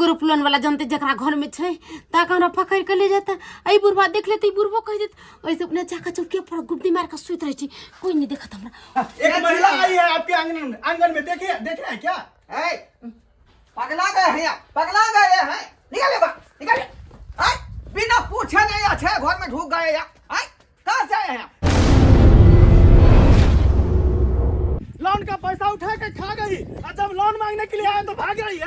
Group loan वाला जानते जकरा घर में छे ता हमरा पकड़ के ले जाता। आई बुढ़वा देख लेते बुढ़वा कह देत ऐसे अपने चाका चौकी पर गुप्ती मार के सुत रही छी, कोई नहीं देखत हमरा। एक महिला आई है आपके आंगन में, देखिए देख रहे हैं क्या? पगला गए हैं, पगला गए हैं। निकाले बा, निकाले। बिना पूछे नहीं अच्छे घर में ढूक गए या कहाँ से आए हैं? लोन का पैसा उठा के खा गई और जब लोन मांगने के लिए आए तो भाग रही है।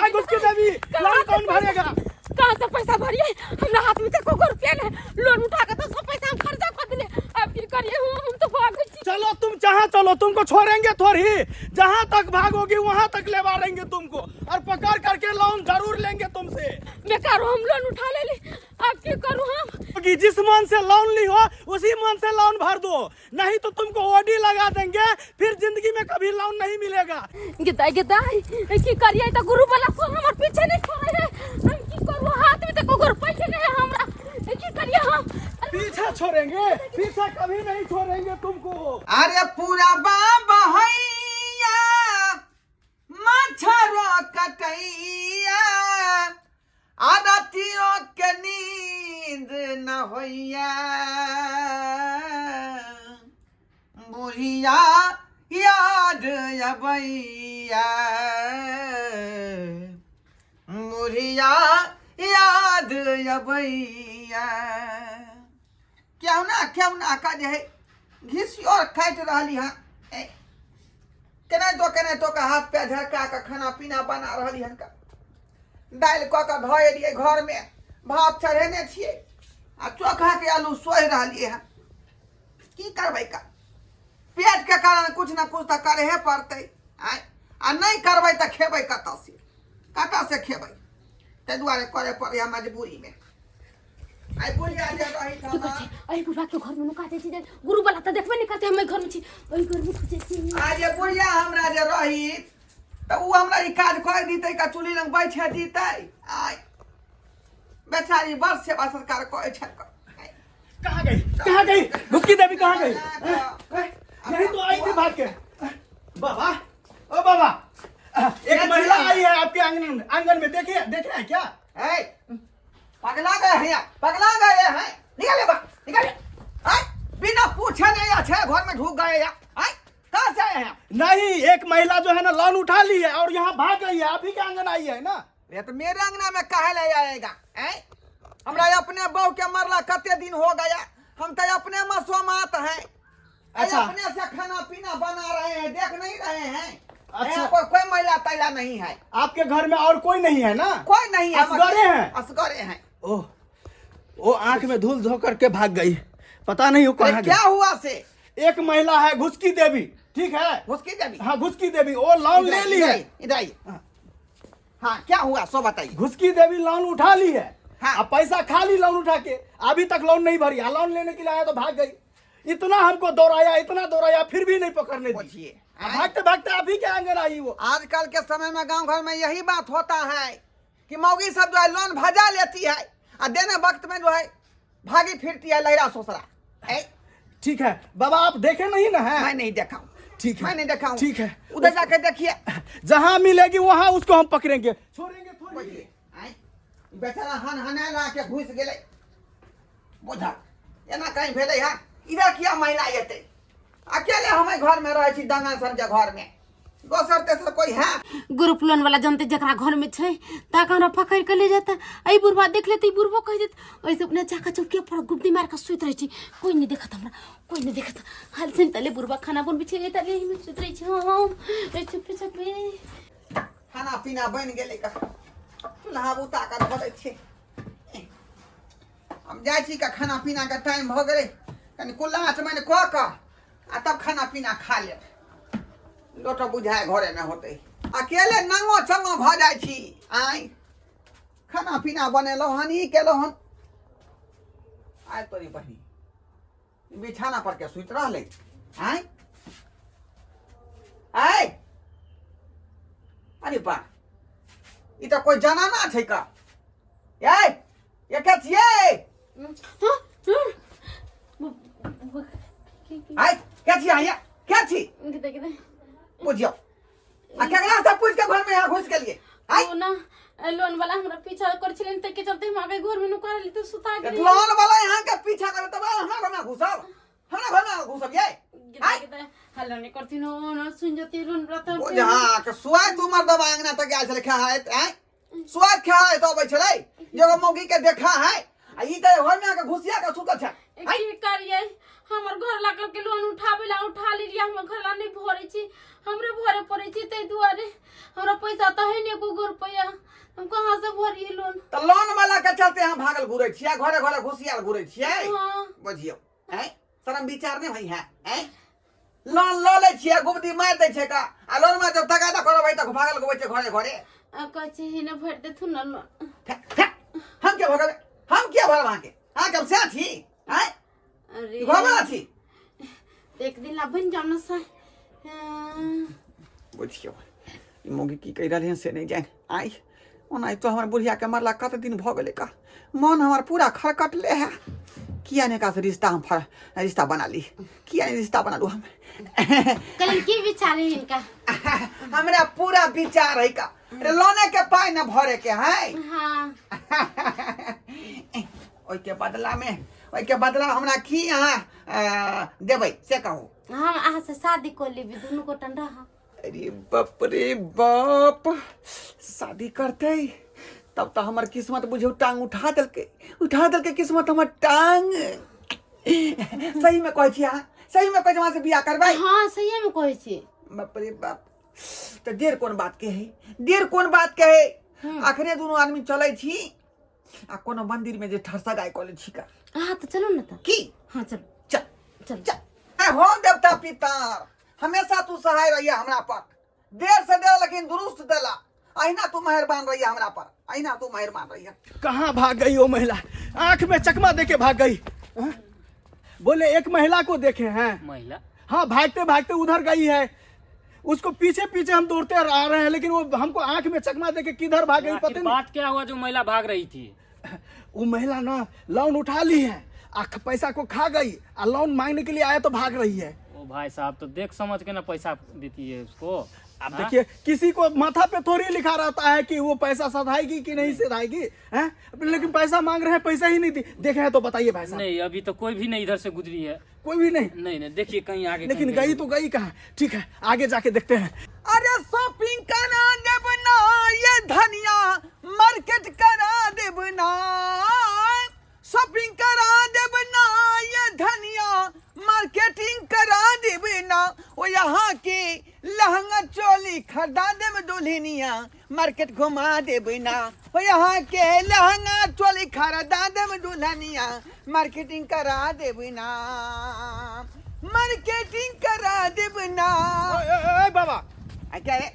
आग उसकी देवी, लोन कौन भरेगा? कहाँ से पैसा भरिए? हमरा हाथ में तो रुपया नहीं, लोन उठा के तो सब पैसा हम खर्चा कर दिले। अब की करिए? हम तो भाग गए। चलो तुम जहाँ चलो, तुमको छोड़ेंगे थोड़ी। जहाँ तक भागोगी वहाँ तक ले मारेंगे तुमको और पकड़ करके लोन जरूर लेंगे तुमसे। बेकार हम लोन उठा ले ली, अब की करूँ हम? कि जिस मन से लोन ली हो उसी मन से लोन भर दो, नहीं तो तुमको ओडी लगा देंगे, फिर जिंदगी में कभी लोन नहीं मिलेगा। गिदाई गिदाई की करिए? तो गुरु वाला को हमारे पीछे नहीं छोड़े है। हम की करूँ? हाथ में तो कोई पैसे नहीं है हमरा, की करिए हम? पीछे छोड़ेंगे? पीछे कभी नहीं छोड़ेंगे तुमको। अरे पूरा बाबा हैया मच्छरो कटैया आदतियों के नींद न होइया बुढ़िया याद अबैया बुढ़िया याद अबैया। क्यों ना का जे है घिसी और खाइत रही है केने तो का हाथ पे झरका के खाना पीना बना रही हन का दाल क के धोए दिए घर में, भात चढ़ेने छिए आ चोखा के आलू सोहि रही है। की करबै का पेट के कारण कुछ ना कुछ तो करे पड़ते आ नहीं करबै तो खेबै कत से खेबै, ते दुआरे करे पड़े मजबूरी में। आई बुढ़िया जे रही की करछे? आई बुढ़वा के घर में नुका दे छी, गुरु वाला तो देखबे नहीं करते। हम घर में छी, ओई घर में खुजे छी। आज ये बुढ़िया हमरा जे रही तो उ हमरा ई काज कर दीते का चुली लंग बैठे दीते। आई बेचारी वर्ष से सरकार कहे छ। कहाँ गई? कहाँ गई? घुसकी देवी कहाँ गई? यही तो आई थी भाग के। बाबा, ओ बाबा, एक महिला आई है आपके आंगन में, देखिए देख रहे हैं क्या? पगला गए हैं, पगला गए हैं। निकाले बा, निकाले। बिना पूछे नहीं अच्छे घर में ढूक गए या कहाँ से आए हैं? नहीं, एक महिला जो है ना लोन उठा ली है और यहाँ भाग गई है। आप ही के आंगन आई है ना? ये तो मेरे अंगना में काहे ले आएगा? हमरा अपने बहू के मरला कते दिन हो गया, हम तो अपने मसोमात हैं। अच्छा, अपने से खाना पीना बना रहे हैं, देख नहीं रहे हैं। अच्छा, कोई महिला तैला नहीं है आपके घर में और कोई नहीं है ना? कोई नहीं है, असगरे हैं? असगरे हैं। ओह, वो आंख में धूल धो करके भाग गई, पता नहीं वो कहाँ क्या हुआ से? एक महिला है घुसकी देवी, ठीक है? घुसकी देवी? हाँ घुसकी देवी, वो लोन ले ली है। इधर आइए। हाँ क्या हुआ सो बताइए। घुसकी देवी लोन उठा ली है। हाँ। अब पैसा खा ली लोन उठा के, अभी तक लोन नहीं भरी। लोन लेने के लिए आया तो भाग गई। इतना हमको दौड़ाया, इतना दौड़ाया, फिर भी नहीं पकड़ने दी। भागते भागते आप ही के आंगन आई वो। आजकल के समय में गांव घर में यही बात होता है कि मौगी सब जो है लोन भजा लेती है और देने वक्त में जो है भागी फिरती है लहरा सोसरा। ठीक है बाबा, आप देखे नहीं ना है? मैं नहीं देखा हूँ। ठीक है, मैं नहीं देखा हूँ। ठीक है, उधर जाके देखिए, जहाँ मिलेगी वहाँ उसको हम पकड़ेंगे, छोड़ेंगे थोड़ी। बेचारा हन ला के घुस गेले बुझा एना कहीं भेले है। इधर किया महिला येते अकेले हमें घर में रहे छी, दंगा सर के घर में दोसर तेसर कोई है? ग्रुप लोन वाला जानते जकरा घर में छे ता हमरा पकड़ के ले जाता। आई बुढ़वा देख लेते बुढ़वा कह देत ऐसे अपने चाका चौकी पर गुप्ती मार के सुत रही छी, कोई नहीं देखत हमरा, कोई नहीं देखत। हाल से तले बुढ़वा खाना बन बिछे तले में सुत रही छी। हम चुपे चुपे खाना पीना बन गेले का चूल्हा बुता कर धरे छी। हम जाय छी का खाना पीना का टाइम हो गेले, कनी कुल्ला मैंने कह का आ तब खाना पीना खा ले। लोटो बुझाए घरे में होते अकेले नंगो चंगो भ जाय छी। आई खाना पीना बनेलो हन ई केलो हन। आय तोरी बहिनी बिछाना पर के सुत रहले। आई आई अरे बा ई तो कोई जनाना छै का? ये क्या छिए? आई क्या छिए? आया क्या छी? किते बुझियो आ केकरा से पूछ के घर में यहाँ घुस के लिए? आई वो ना लोन वाला हमरा पीछा कर छिलेन त के चलते हम आगे घर में नुका ली तो सुता गेली लोन वाला यहाँ के पीछा करे तब हमरा घर में घुसब ये हल्ला नहीं करती न सुन जती लोन रता ओ जहां के सुआई तू मर दबा अंगना तक आयल छले खा है स्वाद खा है तो अबै छले जगह मौगी के देखा है आ ई त घर में आके घुसिया के सुतल छ की करिए हमर घर लागल के लोन उठा लिया हमर घर ला नहीं भरे छी हमरे भरे पड़े छी तै दुआरे हमरा पैसा त है ने को रुपया हम कहां से भरिए लोन त लोन वाला के चलते हम भागल घुरै छियै घरे घरे घुसियाल घुरै छियै बुझियो हैं शरम विचार नहीं भई है लोन ल ले छियै गुबदी मार दे छै का आ लोन में जब तगादा करबै त भागल घुबै छै घरे घरे कहे ही न भर दे थु न हम क्या भगवे हम क्या भरवा के हां कब से थी हैं अरे भगवा थी एक दिन ला बन जाम न सा बुझियो ई मोगी की कह रहले से नहीं जान आई ओना तो हमर बुढ़िया के मरला कत दिन भ गेले का मन हमर पूरा खरकटले है किया ने का से रिश्ता बना ली किया ने रिश्ता बना लू हम कल की विचार है इनका हमरा पूरा विचार है का लोने के पाई न भरे के है हां ओइ के बदला हमरा की यहाँ देबै से कहू हम आहा से शादी कर लेबी दोनों को ठंडा अरे बाप रे बाप शादी करते तब तो हमर किस्मत बुझो टांग उठा दल के किस्मत हमर टांग सही में कहै छी हां सही में कहै वहां से बियाह करबै हां सही में कहै छी बाप रे बाप तो देर कोन बात के है आखिरे दोनों आदमी चलै छी आ कोनो मंदिर में जे ठरसा गाय कॉलेज छी का हां तो चलो न त की हां चल चल हो देवता पितर हमेशा तू सहाय रहिया हमरा पर देर से देर लेकिन दुरुस्त देला अहिना तू मेहरबान रहिया हमरा पर अहिना तू मेहरबान रहिया कहाँ भाग गई वो महिला आंख में चकमा देके भाग गई बोले एक महिला को देखे हैं महिला हाँ भागते भागते उधर गई है उसको पीछे पीछे हम दौड़ते आ रहे हैं लेकिन वो हमको आंख में चकमा देके किधर भाग गई पता नहीं बात क्या हुआ जो महिला भाग रही थी वो महिला ना लोन उठा ली है पैसा को खा गई और लोन मांगने के लिए आया तो भाग रही है ओ भाई साहब तो देख समझ के ना पैसा देती है उसको अब देखिए किसी को माथा पे थोड़ी लिखा रहता है कि वो पैसा सधाएगी कि नहीं सधाएगी हैं लेकिन पैसा मांग रहे हैं पैसा ही नहीं दी देखे हैं तो बताइए भाई साहब नहीं अभी तो कोई भी नहीं इधर से गुजरी है कोई भी नहीं नहीं देखिए कहीं आगे लेकिन गई तो गई कहाँ ठीक है आगे जाके देखते हैं अरे शॉपिंग करा देब ना ये धनिया मार्केट करा देब ना शॉपिंग करा देब ना ये धनिया मार्केटिंग करा देब ना वो यहाँ के लहंगा चोली खरीदा देब दुल्हनिया मार्केट घुमा देब ना वो यहाँ के लहंगा चोली खरीदा देब दुल्हनिया मार्केटिंग करा देब ना मार्केटिंग करा देब ना बाबा क्या है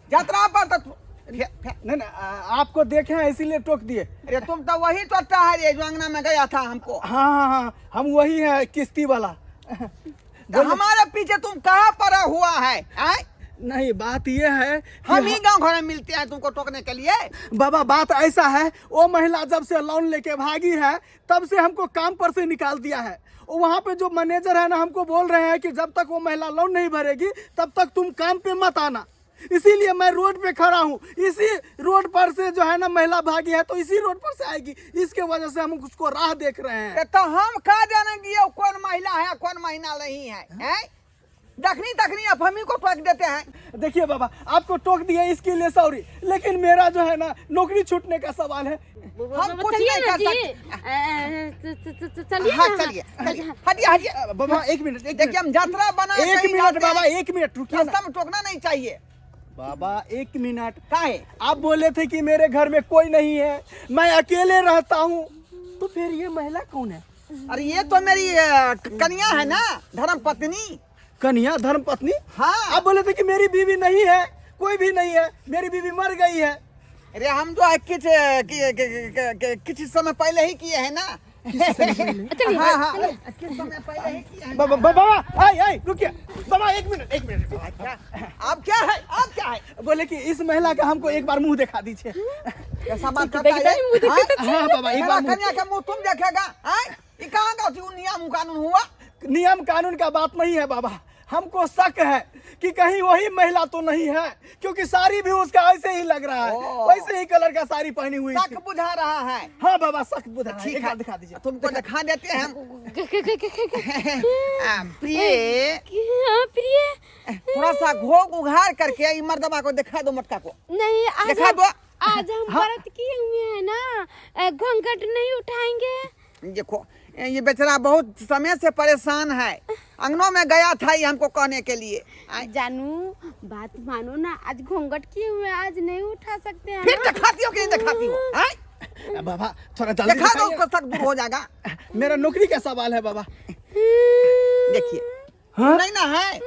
यात्रा पर तो नहीं आपको देखे हैं इसीलिए टोक दिए अरे तुम तो वही तो ठहरे जो अंगना में गया था हमको हाँ हम वही है किश्ती वाला तो हमारे पीछे तुम कहाँ पड़ा हुआ है नहीं बात ये है हम ही गांव घर में मिलते हैं तुमको टोकने के लिए बाबा बात ऐसा है वो महिला जब से लोन लेके भागी है तब से हमको काम पर से निकाल दिया है वहाँ पे जो मैनेजर है ना हमको बोल रहे हैं कि जब तक वो महिला लोन नहीं भरेगी तब तक तुम काम पे मत आना इसीलिए मैं रोड पे खड़ा हूँ इसी रोड पर से जो है ना महिला भागी है तो इसी रोड पर से आएगी इसके वजह से हम उसको राह देख रहे हैं तो हम कहा जानेंगे कौन महिला है कौन महिला नहीं है दखनी अब हम ही को टोक देते हैं देखिए बाबा आपको टोक दिया इसके लिए सॉरी लेकिन मेरा जो है ना नौकरी छूटने का सवाल है हम कुछ नहीं कर सकते चलिए हटिए बाबा एक मिनट देखिए हम यात्रा बना एक मिनट बाबा एक मिनट रुकिए रास्ता में टोकना नहीं चाहिए बाबा एक मिनट काहे आप बोले थे कि मेरे घर में कोई नहीं है मैं अकेले रहता हूँ तो फिर ये महिला कौन है अरे ये तो मेरी कन्या है ना धर्म पत्नी कन्या धर्म पत्नी हाँ आप बोले थे कि मेरी बीवी नहीं है कोई भी नहीं है मेरी बीवी मर गई है अरे हम जो है किस समय पहले ही किए हैं ना हाँ किस समय पहले ही किए हैं बाबा आई रुकिए बाबा एक मिनट आप क्या है बोले कि इस महिला का हमको एक बार मुंह दिखा दीजिए कैसा बात करता है हाँ बाबा एक बार कन्या का मुंह तुम देखेगा ये कहाँ का नियम कानून हुआ नियम कानून का बात नहीं है बाबा हमको शक है कि कहीं वही महिला तो नहीं है, क्योंकि साड़ी भी उसका ऐसे ही लग रहा है, ओ। वैसे ही कलर का साड़ी पहनी हुई शक थी। बुझा रहा है। हाँ बाबा सख्त बुझा रहा है। ठीक एक है, बार दिखा दीजिए। तुमको दिखा देते हैं हम। प्रिय हाँ प्रिय, थोड़ा सा घोग उघाड़ करके ई मर्दबा को दिखा दो, मटका को नहीं आज दिखा दो। आज हम व्रत किए हुए हैं ना, घूंघट नहीं उठाएंगे। देखो ये बेचारा बहुत समय से परेशान है, अंगनों में गया था ये हमको कहने के लिए। जानू बात मानो ना, आज घूंघट किए हुए हैं, आज नहीं उठा सकते हैं फिर ना। दिखाती हो कि नहीं दिखाती हो? हैं? बाबा थोड़ा जल्दी दिखा दो, दिखाइए। उसको शक दूर हो जाएगा। मेरा नौकरी का सवाल है बाबा। देखिए हाँ? नहीं ना है।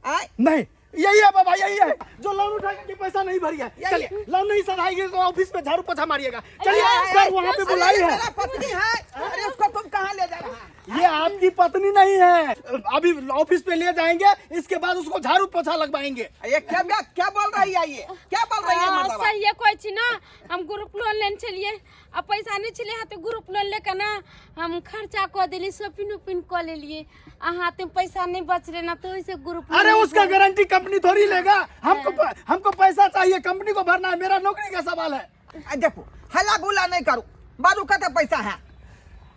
आय? नहीं यही है बाबा, यही है जो लोन उठा के पैसा नहीं भरिए। यही चलिए है। लोन नहीं सधाएगी तो ऑफिस में झाड़ू पोछा मारिएगा। चलिए अरे, सर वहाँ पे बुलाई है। मेरा पत्नी है। अरे उसको तुम कहाँ ले जा रहा है? ये आपकी पत्नी नहीं है, अभी ऑफिस पे ले जाएंगे, इसके बाद उसको झाड़ू पोछा लगवाएंगे। ये क्या बोल रही है? ये क्या बोल रही है मर्दबा? सही है कोई चीज ना, हम ग्रुप लोन लेने चलिए, अब पैसा नहीं चले हाथ ग्रुप लोन लेकर ना हम खर्चा कर दिली, शॉपिंग उपिंग कर ले लिए, हाथ में पैसा नहीं बच रहे ना, तो इसे ग्रुप लोन अरे नहीं उसका कर- गारंटी कंपनी थोड़ी लेगा, हमको पैसा चाहिए, कंपनी को भरना है, मेरा नौकरी का सवाल है। देखो हल्ला गुल्ला नहीं करो, बाजू का तो पैसा है।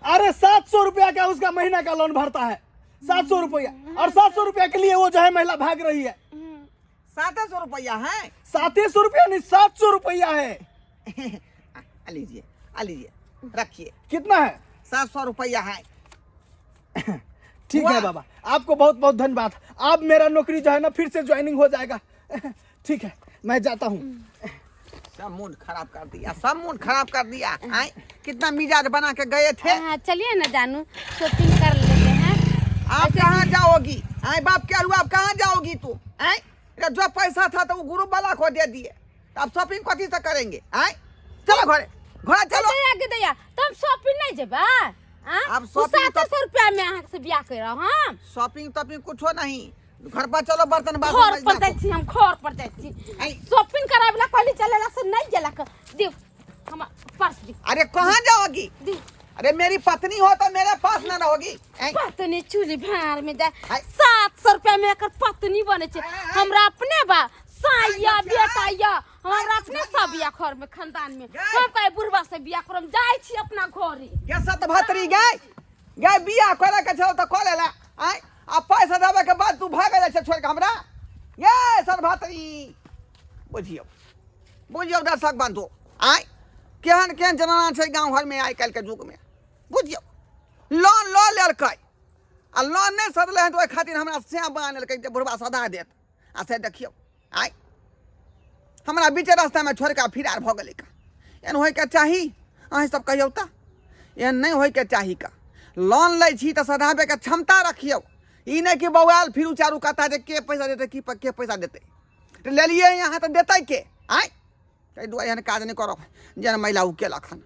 अरे 700 रुपया का उसका महीना का लोन भरता है, 700 रुपया, और 700 रुपया के लिए वो जो है महिला भाग रही है। 700 रुपया है। 700 रुपया नहीं 700 रुपया है। लीजिए लीजिए, रखिए। कितना है? 700 रुपया है। ठीक है वाह। बाबा, आपको बहुत बहुत धन्यवाद। आप मेरा नौकरी जो है ना फिर से ज्वाइनिंग हो जाएगा। ठीक है मैं जाता हूँ। सब मूड खराब कर दिया, सब मूड खराब कर दिया। आए कितना मिजाज बना के गए थे। हाँ चलिए ना जानू, शॉपिंग कर लेते हैं। आप कहाँ जाओगी? आए बाप क्या हुआ, आप कहाँ जाओगी तू? आए जो पैसा था तो वो ग्रुप वाला को दे दिए, तो आप शॉपिंग कथी से करेंगे? आए चलो घरे, घोड़ा चलो। दया तो हम शॉपिंग नहीं जेबा। आप shopping तो- 700 रुपया में अहाँ से ब्याह कर हम शॉपिंग तॉपिंग कुछ हो नहीं, घर पर चलो बर्तन बासन घर मांजना पर जाई छी, हम घर पर जाई छी। आई। शॉपिंग करावेला कहली चलेला से नहीं गेला कर देव हम पर्स दी अरे कहाँ जाओगी? दी अरे मेरी पत्नी हो तो मेरे पास न रहोगी। आए, पत्नी चूली भार में जाए। आई। 700 रुपया में एकर पत्नी बने छे, आई। हमरा अपने बा साया आई, बेटा या हमरा आई, अपने आई, सब बिया घर में खानदान में गई। हम कहे बुढ़वा से बिया करम जाई छी अपना घरे। क्या सत भातरी गए गए बिया करे के छो तो कॉल लेला। आए अब पैसा देवे के बाद तू भाग जाए छोड़ के हमरा। ये सत भातरी बुझियो दर्शक बंधु। आए केहन केहन जनाना छै गांव घर में आइ काल्हि के युग में। बुझियो लोन लो लेलकै आ लोन नहीं सदले हैं तो ओहि खातिर हमरा से बना लेलकै जे बुढ़वा सदा देत। आ से देखियो आए हमरा बीचे रास्ता में छोड़ के फिरार भ गेलै का। एहन होय के चाही, अहीं सब कहियो त एहन नहीं होय के चाही का। लोन लै छी त सधाबे के क्षमता रखियो, ई नहीं कि बौआल फिर चारू कहता जे के पैसा देते की के पैसा देते, तो ले लिए यहाँ तो देते के। आय कई दुआ एहन काज नहीं करो जेन महिला उ केलक हन।